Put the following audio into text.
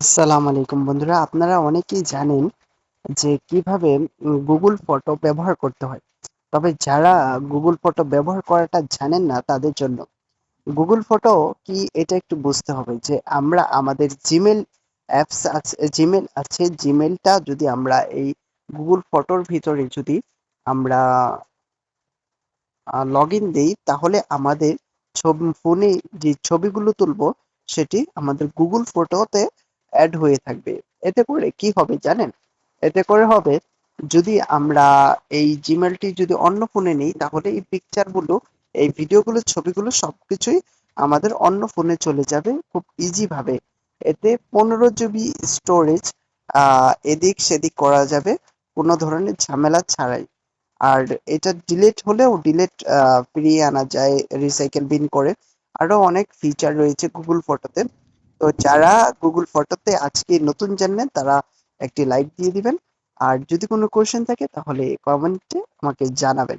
আসসালামু আলাইকুম বন্ধুরা, আপনারা অনেকেই জানেন যে কিভাবে গুগল ফটো ব্যবহার করতে হয়। তবে যারা গুগল ফটো ব্যবহার করাটা জানেন না তাদের জন্য গুগল ফটো কি এটা একটু বুঝতে হবে যে আমরা আমাদের জিমেল অ্যাপস আছে, জিমেলটা যদি আমরা এই গুগল ফটোর ভিতরে যদি আমরা লগ ইন দিই, তাহলে আমাদের ফোনে যে ছবিগুলো তুলবো সেটি আমাদের গুগল ফটোতে অ্যাড হয়ে থাকবে। এতে করে কি হবে জানেন? এতে করে হবে, যদি আমরা এই জিমেলটি যদি অন্য ফোনে নিই তাহলে এই পিকচারগুলো, এই ভিডিওগুলো, ছবিগুলো সবকিছুই আমাদের অন্য ফোনে চলে যাবে খুব ইজি ভাবে। এতে 15 জিবি স্টোরেজ এদিক সেদিক করা যাবে কোনো ধরনের ঝামেলা ছাড়াই। আর এটা ডিলিট হলেও ফিরিয়ে আনা যায় রিসাইকেল বিন করে। আরো অনেক ফিচার রয়েছে গুগল ফটোতে। তো যারা গুগল ফটোতে আজকে নতুন জানবেন তারা একটি লাইক দিয়ে দিবেন। আর যদি কোনো কোয়েশ্চেন থাকে তাহলে কমেন্টে আমাকে জানাবেন।